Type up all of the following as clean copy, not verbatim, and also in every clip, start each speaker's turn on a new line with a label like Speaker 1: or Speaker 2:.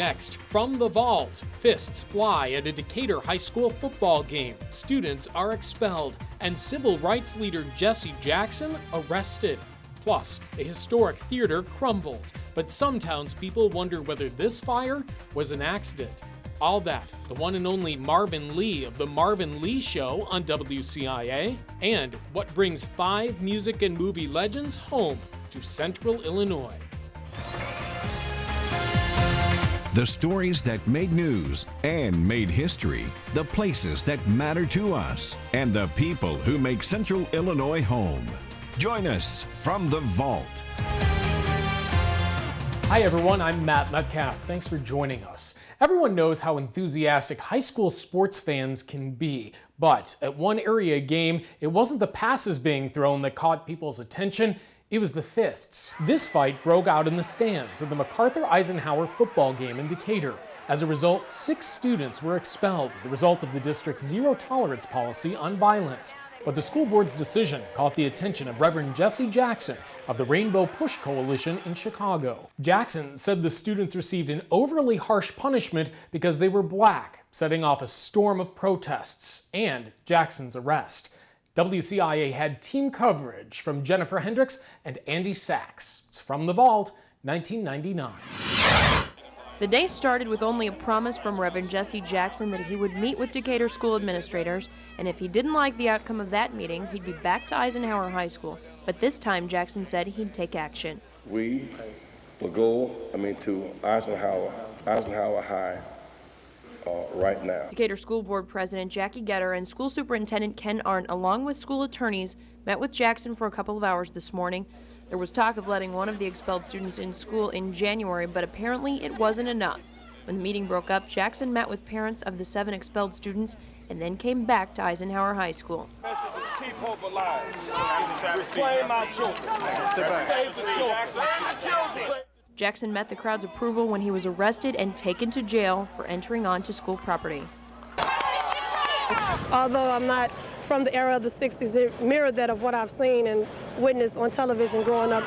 Speaker 1: Next, from the vault, fists fly at a Decatur High School football game. Students are expelled, and civil rights leader Jesse Jackson arrested. Plus, a historic theater crumbles, but some townspeople wonder whether this fire was an accident. All that, the one and only Marvin Lee of The Marvin Lee Show on WCIA, and what brings 5 music and movie legends home to Central Illinois.
Speaker 2: The stories that made news and made history, the places that matter to us, and the people who make Central Illinois home. Join us from the vault.
Speaker 1: Hi everyone, I'm Matt Metcalf. Thanks for joining us. Everyone knows how enthusiastic high school sports fans can be, but at one area game, it wasn't the passes being thrown that caught people's attention. It was the fists. This fight broke out in the stands of the MacArthur Eisenhower football game in Decatur. As a result, 6 students were expelled, the result of the district's zero-tolerance policy on violence. But the school board's decision caught the attention of Reverend Jesse Jackson of the Rainbow Push Coalition in Chicago. Jackson said the students received an overly harsh punishment because they were black, setting off a storm of protests and Jackson's arrest. WCIA had team coverage from Jennifer Hendricks and Andy Sachs. It's from the vault, 1999.
Speaker 3: The day started with only a promise from Reverend Jesse Jackson that he would meet with Decatur school administrators, and if he didn't like the outcome of that meeting, he'd be back to Eisenhower High School. But this time, Jackson said he'd take action.
Speaker 4: We will go, to Eisenhower High right now.
Speaker 3: Decatur School Board President Jackie Getter and School Superintendent Ken Arndt, along with school attorneys, met with Jackson for a couple of hours this morning. There was talk of letting one of the expelled students in school in January, but apparently it wasn't enough. When the meeting broke up, Jackson met with parents of the 7 expelled students and then came back to Eisenhower High School.
Speaker 5: Keep hope alive. Reclaim our children. Save the children.
Speaker 3: Jackson met the crowd's approval when he was arrested and taken to jail for entering onto school property.
Speaker 6: Although I'm not from the era of the 60s, it mirrored that of what I've seen and witnessed on television growing up.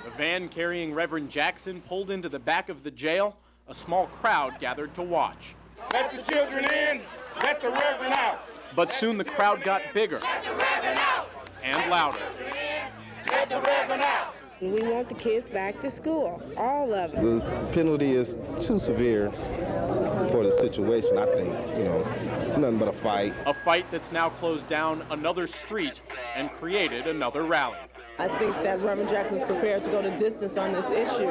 Speaker 7: The van carrying Reverend Jackson pulled into the back of the jail. A small crowd gathered to watch.
Speaker 5: Let the children in, let the Reverend out.
Speaker 7: But soon the crowd got bigger and louder.
Speaker 5: Let the Reverend out.
Speaker 8: We want the kids back to school, all of them.
Speaker 9: The penalty is too severe for the situation, I think. It's nothing but a fight.
Speaker 7: A fight that's now closed down another street and created another rally.
Speaker 10: I think that Reverend Jackson is prepared to go the distance on this issue.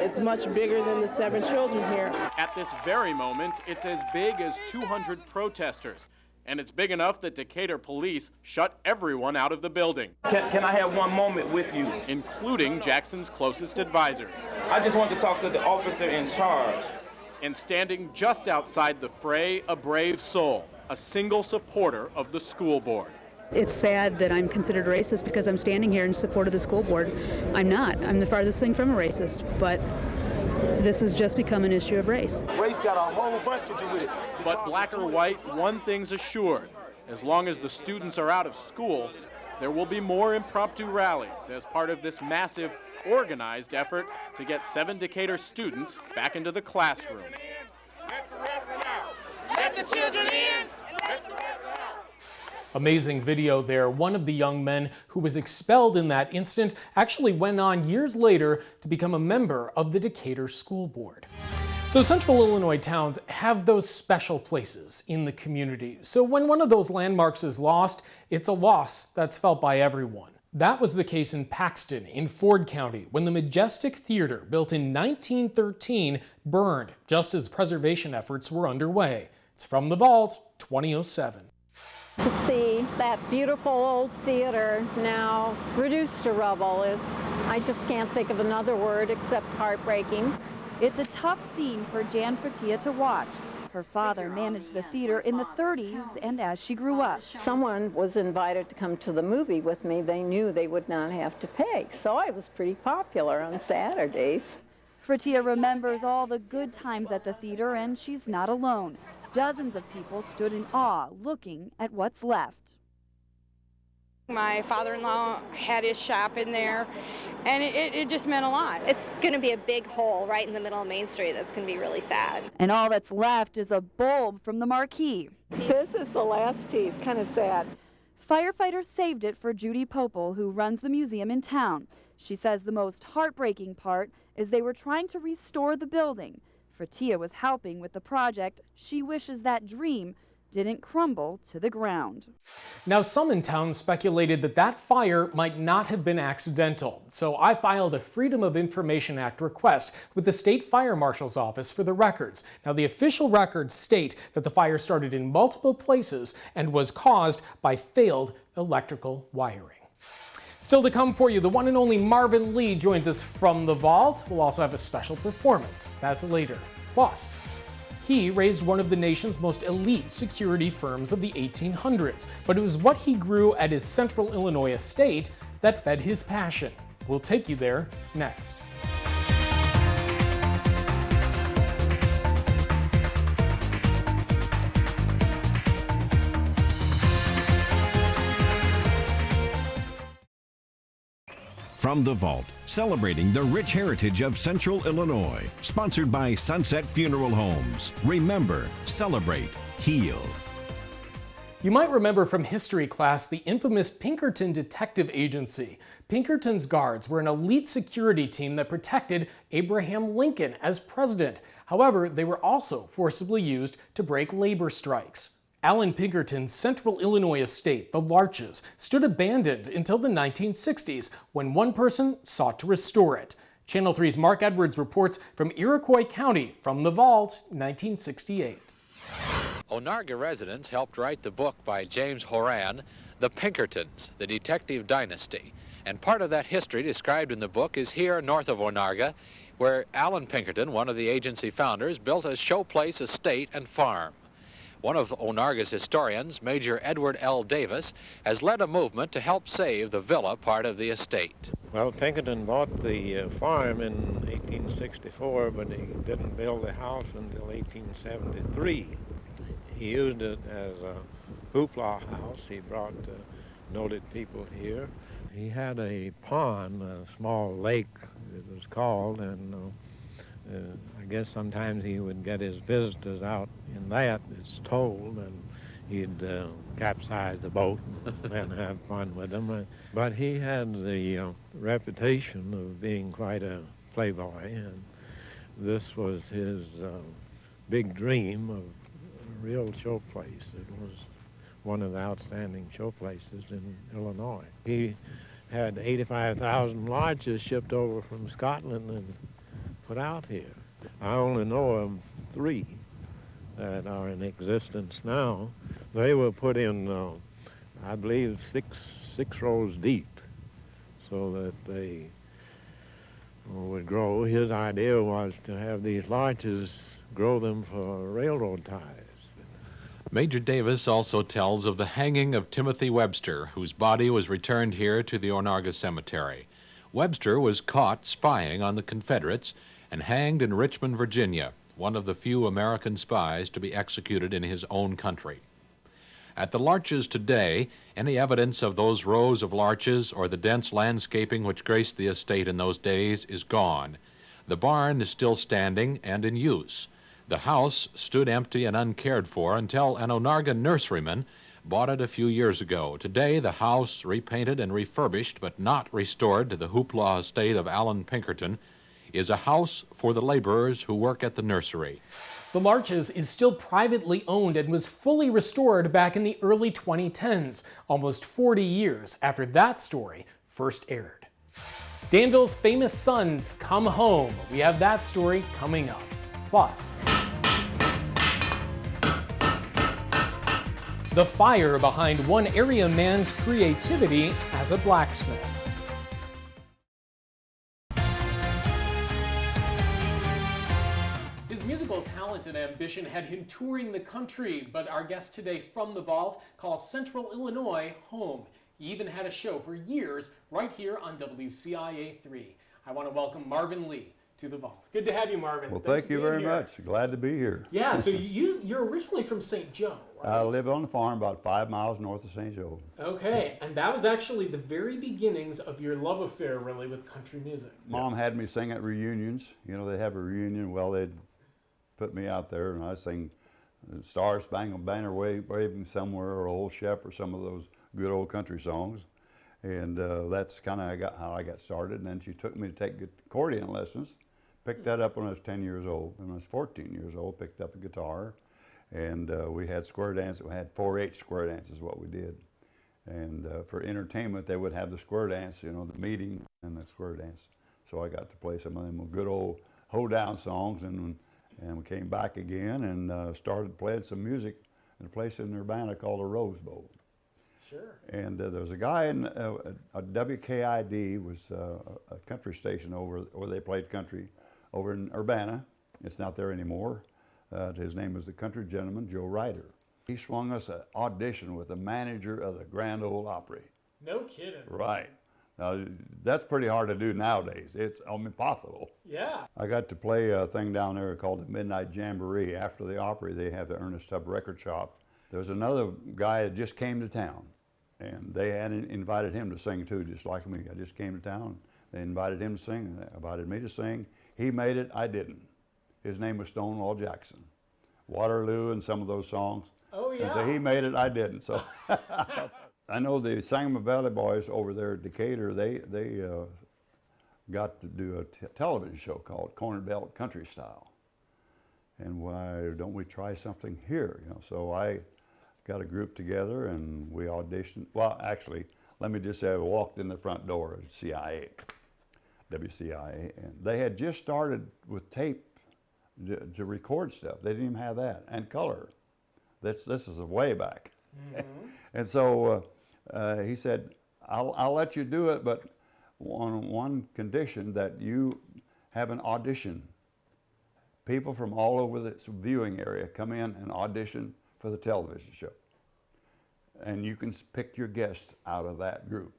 Speaker 10: It's much bigger than the 7 children here.
Speaker 7: At this very moment, it's as big as 200 protesters. And it's big enough that Decatur police shut everyone out of the building.
Speaker 11: Can I have one moment with you?
Speaker 7: Including Jackson's closest advisors.
Speaker 11: I just want to talk to the officer in charge.
Speaker 7: And standing just outside the fray, a brave soul, a single supporter of the school board.
Speaker 12: It's sad that I'm considered racist because I'm standing here in support of the school board. I'm not. I'm the farthest thing from a racist, but this has just become an issue of race.
Speaker 5: Race got a whole bunch to do with it.
Speaker 7: But black or white, one thing's assured. As long as the students are out of school, there will be more impromptu rallies as part of this massive, organized effort to get 7 Decatur students back into the classroom.
Speaker 5: Let the Reverend out. Let the children in. Let the Reverend out.
Speaker 1: Amazing video there. One of the young men who was expelled in that instant actually went on years later to become a member of the Decatur School Board. So Central Illinois towns have those special places in the community. So when one of those landmarks is lost, it's a loss that's felt by everyone. That was the case in Paxton in Ford County when the Majestic Theater, built in 1913, burned just as preservation efforts were underway. It's from the vault, 2007.
Speaker 13: To see that beautiful old theater now reduced to rubble, I just can't think of another word except heartbreaking.
Speaker 14: It's a tough scene for Jan Fertia to watch. Her father managed the theater in the 30s, and as she grew up.
Speaker 13: Someone was invited to come to the movie with me. They knew they would not have to pay, so I was pretty popular on Saturdays.
Speaker 14: Fertia remembers all the good times at the theater, and she's not alone. Dozens of people stood in awe looking at what's left.
Speaker 8: My father-in-law had his shop in there, and it just meant a lot.
Speaker 15: It's going to be a big hole right in the middle of Main Street that's going to be really sad.
Speaker 14: And all that's left is a bulb from the marquee.
Speaker 10: This is the last piece, kind of sad.
Speaker 14: Firefighters saved it for Judy Popel, who runs the museum in town. She says the most heartbreaking part is they were trying to restore the building. Fertia was helping with the project. She wishes that dream didn't crumble to the ground.
Speaker 1: Now, some in town speculated that that fire might not have been accidental, so I filed a Freedom of Information Act request with the State Fire Marshal's Office for the records. Now, the official records state that the fire started in multiple places and was caused by failed electrical wiring. Still to come for you, the one and only Marvin Lee joins us from the vault. We'll also have a special performance. That's later. Plus, he raised one of the nation's most elite security firms of the 1800s, but it was what he grew at his Central Illinois estate that fed his passion. We'll take you there next.
Speaker 2: From the Vault, celebrating the rich heritage of Central Illinois. Sponsored by Sunset Funeral Homes. Remember, celebrate, heal.
Speaker 1: You might remember from history class the infamous Pinkerton Detective Agency. Pinkerton's guards were an elite security team that protected Abraham Lincoln as president. However, they were also forcibly used to break labor strikes. Allen Pinkerton's Central Illinois estate, the Larches, stood abandoned until the 1960s when one person sought to restore it. Channel 3's Mark Edwards reports from Iroquois County from the Vault, 1968.
Speaker 16: Onarga residents helped write the book by James Horan, The Pinkertons, the Detective Dynasty. And part of that history described in the book is here north of Onarga, where Allen Pinkerton, one of the agency founders, built a showplace estate and farm. One of Onarga's historians, Major Edward L. Davis, has led a movement to help save the villa part of the estate.
Speaker 17: Well, Pinkerton bought the farm in 1864, but he didn't build the house until 1873. He used it as a hoopla house. He brought noted people here. He had a pond, a small lake it was called, and I guess sometimes he would get his visitors out in that, it's told, and he'd capsize the boat and have fun with them. But he had the reputation of being quite a playboy, and this was his big dream of a real showplace. It was one of the outstanding showplaces in Illinois. He had 85,000 lodges shipped over from Scotland and put out here. I only know of 3 that are in existence now. They were put in, I believe, six rows deep so that they would grow. His idea was to have these larches grow them for railroad ties.
Speaker 16: Major Davis also tells of the hanging of Timothy Webster, whose body was returned here to the Onarga Cemetery. Webster was caught spying on the Confederates and hanged in Richmond, Virginia, one of the few American spies to be executed in his own country. At the Larches today, any evidence of those rows of larches or the dense landscaping which graced the estate in those days is gone. The barn is still standing and in use. The house stood empty and uncared for until an Onarga nurseryman bought it a few years ago. Today, the house, repainted and refurbished but not restored to the hoopla estate of Allen Pinkerton, is a house for the laborers who work at the nursery.
Speaker 1: The Larches is still privately owned and was fully restored back in the early 2010s, almost 40 years after that story first aired. Danville's famous sons come home. We have that story coming up. Plus, the fire behind one area man's creativity as a blacksmith. His musical talent and ambition had him touring the country, but our guest today from the Vault calls Central Illinois home. He even had a show for years right here on WCIA 3. I want to welcome Marvin Lee to the Vault. Good to have you, Marvin.
Speaker 18: Well,
Speaker 1: Thanks
Speaker 18: thank
Speaker 1: for
Speaker 18: you
Speaker 1: being
Speaker 18: very
Speaker 1: here.
Speaker 18: much. Glad to be here.
Speaker 1: Yeah, so you're originally from St. Joe, right?
Speaker 18: I live on the farm about 5 miles north of St. Joe.
Speaker 1: Okay, and that was actually the very beginnings of your love affair, really, with country music.
Speaker 18: Mom had me sing at reunions. You know, they'd have a reunion. Well, they'd put me out there, and I'd sing Star Spangled Banner Waving Somewhere, or Old Shepherd, some of those good old country songs. And that's kind of how I got started. And then she took me to take accordion lessons. Picked that up when I was 10 years old. When I was 14 years old, picked up a guitar. And we had square dance. We had 4-H square dance is what we did. And for entertainment, they would have the square dance, you know, the meeting and the square dance. So I got to play some of them good old hoedown songs, and we came back again and started playing some music in a place in Urbana called the Rose Bowl.
Speaker 1: Sure.
Speaker 18: And there was a guy in WKID, was a country station where they played country over in Urbana. It's not there anymore. His name was the country gentleman, Joe Ryder. He swung us an audition with the manager of the Grand Ole Opry.
Speaker 1: No kidding.
Speaker 18: Right. Now, that's pretty hard to do nowadays. It's impossible.
Speaker 1: Yeah.
Speaker 18: I got to play a thing down there called the Midnight Jamboree. After the Opry, they have the Ernest Tubb record shop. There was another guy that just came to town, and they had invited him to sing too, just like me. I just came to town. They invited him to sing, and they invited me to sing. He made it, I didn't. His name was Stonewall Jackson. Waterloo and some of those songs.
Speaker 1: Oh, yeah.
Speaker 18: And so he made it, I didn't. So I know the Sangamon Valley Boys over there at Decatur, they got to do a television show called Corn Belt Country Style. And why don't we try something here? You know, so I got a group together and we auditioned. Well, actually, let me just say I walked in the front door at CIA, WCIA, and they had just started with tape to record stuff. They didn't even have that, and color. This is way back. Mm-hmm. And so he said, I'll let you do it, but on one condition, that you have an audition. People from all over the viewing area come in and audition for the television show. And you can pick your guest out of that group,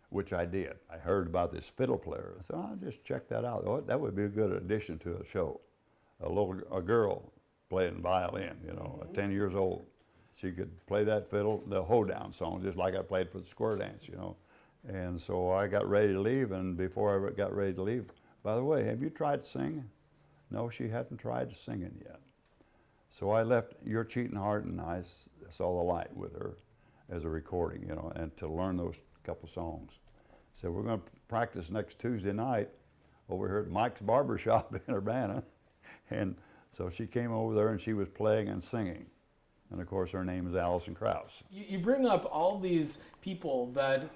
Speaker 18: which I did. I heard about this fiddle player. I said, I'll just check that out. Oh, that would be a good addition to a show. A girl playing violin, you know, 10 years old. She could play that fiddle, the hoedown song, just like I played for the square dance, you know. And so I got ready to leave, and before I got ready to leave, by the way, have you tried singing? No, she hadn't tried singing yet. So I left Your Cheating Heart, and I saw the light with her as a recording, you know, and to learn those couple songs. So we're going to practice next Tuesday night over here at Mike's Barber Shop in Urbana. And so she came over there and she was playing and singing. And of course her name is Allison Krauss.
Speaker 1: You bring up all these people that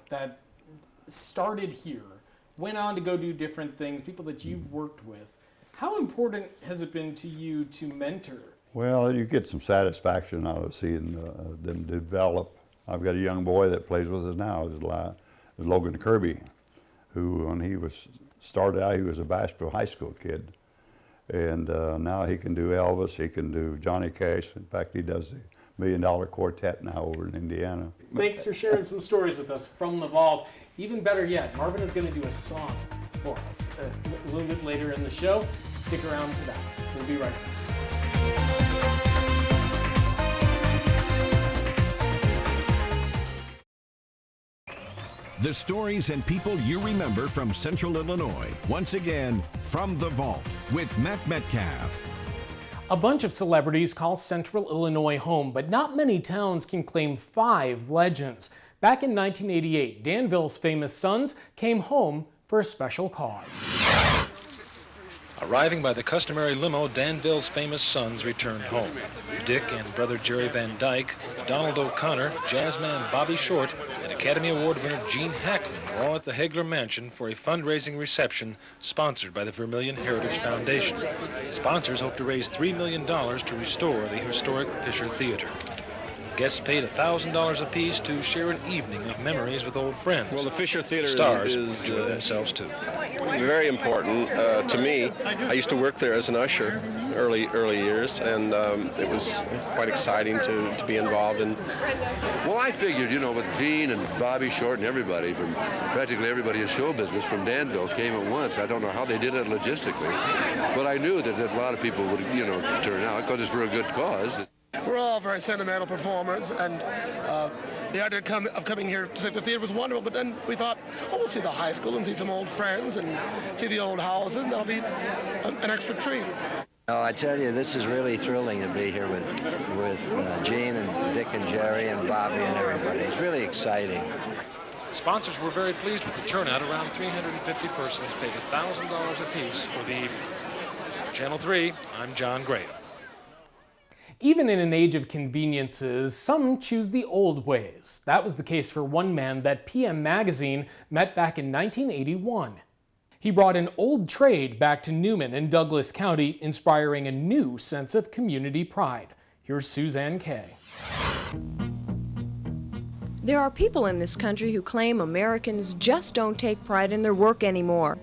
Speaker 1: started here, went on to go do different things, people that you've worked with. How important has it been to you to mentor?
Speaker 18: Well, you get some satisfaction out of seeing them develop. I've got a young boy that plays with us now, Logan Kirby, who when he started out, he was a Bashville high school kid. And now he can do Elvis, he can do Johnny Cash. In fact, he does the $1 Million Quartet now over in Indiana.
Speaker 1: Thanks for sharing some stories with us from the Vault. Even better yet, Marvin is going to do a song for us a little bit later in the show. Stick around for that. We'll be right back.
Speaker 2: The stories and people you remember from Central Illinois. Once again, From the Vault with Matt Metcalf.
Speaker 1: A bunch of celebrities call Central Illinois home, but not many towns can claim 5 legends. Back in 1988, Danville's famous Sons came home for a special cause.
Speaker 19: Arriving by the customary limo, Danville's famous Sons returned home. Dick and brother Jerry Van Dyke, Donald O'Connor, jazzman Bobby Short, and Academy Award winner Gene Hackman were all at the Hagler Mansion for a fundraising reception sponsored by the Vermilion Heritage Foundation. Sponsors hope to raise $3 million to restore the historic Fisher Theater. Guests paid $1,000 apiece to share an evening of memories with old friends.
Speaker 20: Well, the Fisher Theater
Speaker 19: Stars
Speaker 20: is
Speaker 19: enjoy themselves too.
Speaker 20: very important to me. I used to work there as an usher early years, and it was quite exciting to be involved in.
Speaker 21: Well, I figured, you know, with Gene and Bobby Short and everybody from practically everybody in show business from Danville came at once. I don't know how they did it logistically, but I knew that a lot of people would, you know, turn out because it's for a good cause.
Speaker 22: We're all very sentimental performers, and the idea of coming here to see the theater was wonderful, but then we thought, oh, we'll see the high school and see some old friends and see the old houses, and that'll be an extra treat.
Speaker 23: Oh, I tell you, this is really thrilling to be here with Gene and Dick and Jerry and Bobby and everybody. It's really exciting.
Speaker 19: Sponsors were very pleased with the turnout. Around 350 persons paid $1,000 apiece for the evening. Channel 3, I'm John Graham.
Speaker 1: Even in an age of conveniences, some choose the old ways. That was the case for one man that PM Magazine met back in 1981. He brought an old trade back to Newman in Douglas County, inspiring a new sense of community pride. Here's Suzanne Kay.
Speaker 24: There are people in this country who claim Americans just don't take pride in their work anymore.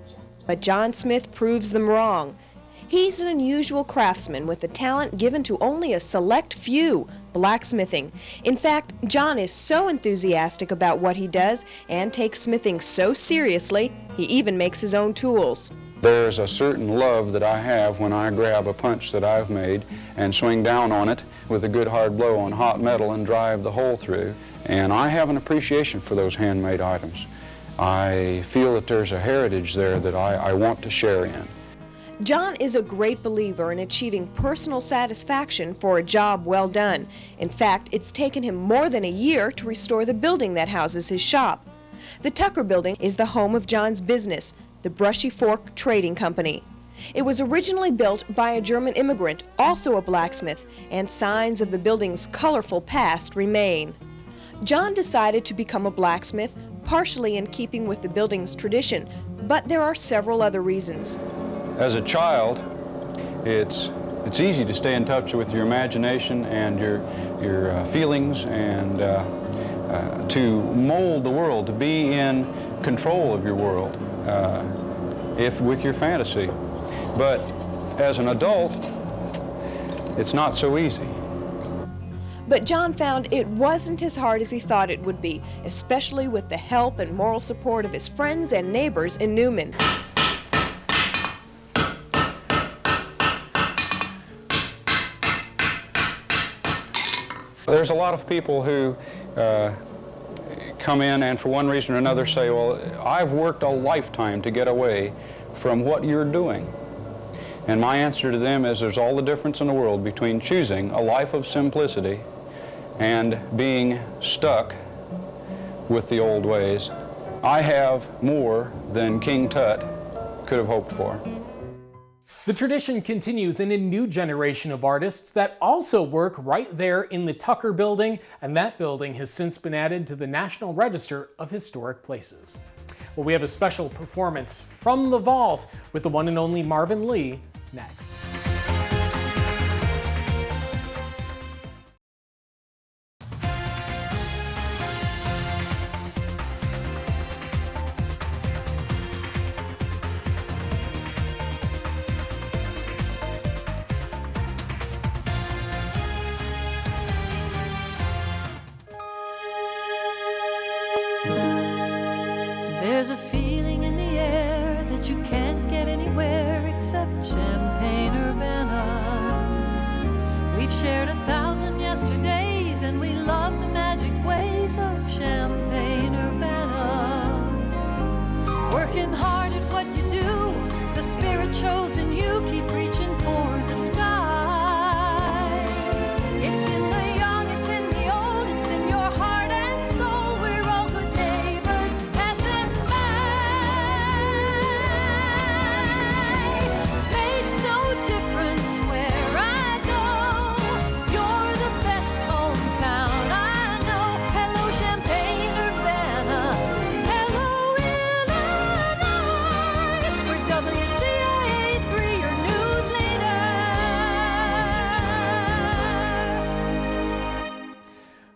Speaker 24: But John Smith proves them wrong. He's an unusual craftsman with a talent given to only a select few, blacksmithing. In fact, John is so enthusiastic about what he does and takes smithing so seriously, he even makes his own tools.
Speaker 25: There's a certain love that I have when I grab a punch that I've made and swing down on it with a good hard blow on hot metal and drive the hole through. And I have an appreciation for those handmade items. I feel that there's a heritage there that I want to share in.
Speaker 24: John is a great believer in achieving personal satisfaction for a job well done. In fact, it's taken him more than a year to restore the building that houses his shop. The Tucker Building is the home of John's business, the Brushy Fork Trading Company. It was originally built by a German immigrant, also a blacksmith, and signs of the building's colorful past remain. John decided to become a blacksmith, partially in keeping with the building's tradition, but there are several other reasons.
Speaker 25: As a child, it's easy to stay in touch with your imagination and your feelings and to mold the world, to be in control of your world, if with your fantasy. But as an adult, it's not so easy.
Speaker 24: But John found it wasn't as hard as he thought it would be, especially with the help and moral support of his friends and neighbors in Newman.
Speaker 25: There's a lot of people who come in and for one reason or another say, well, I've worked a lifetime to get away from what you're doing. And my answer to them is there's all the difference in the world between choosing a life of simplicity and being stuck with the old ways. I have more than King Tut could have hoped for.
Speaker 1: The tradition continues in a new generation of artists that also work right there in the Tucker Building, and that building has since been added to the National Register of Historic Places. Well, we have a special performance from the vault with the one and only Marvin Lee next.
Speaker 26: There's a feeling in the air that you can't get anywhere except Champaign-Urbana. We've shared 1,000 yesterdays and we love the magic ways of Champaign-Urbana. Working hard at what you do, the spirit shows in you, keep reaching for the sky. It's in the young, it's in the old, it's in your heart and soul. We're all good neighbors passing by. Makes no difference where I go, you're the best hometown I know. Hello Champaign-Urbana, hello Illinois. We're WCIA 3.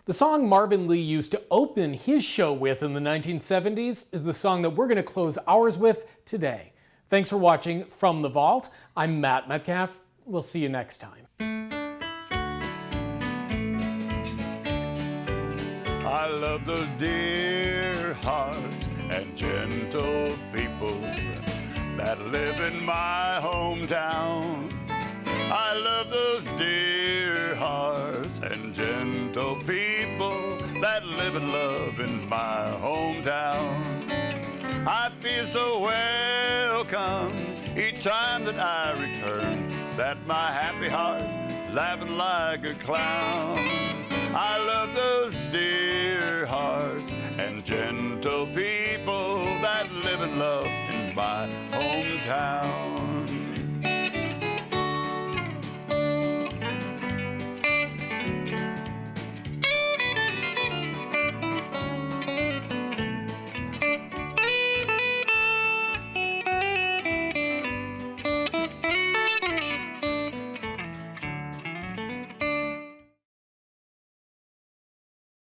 Speaker 1: The song Marvin Lee used to open his show with in the 1970s is the song that we're going to close ours with today. Thanks for watching From the Vault. I'm Matt Metcalf. We'll see you next time.
Speaker 3: I love those dear hearts and gentle people that live in my hometown. I love those dear hearts and gentle people that live and love in my hometown. I feel so welcome each time that I return, that my happy heart's laughing like a clown. I love those dear hearts and gentle people that live and love in my hometown.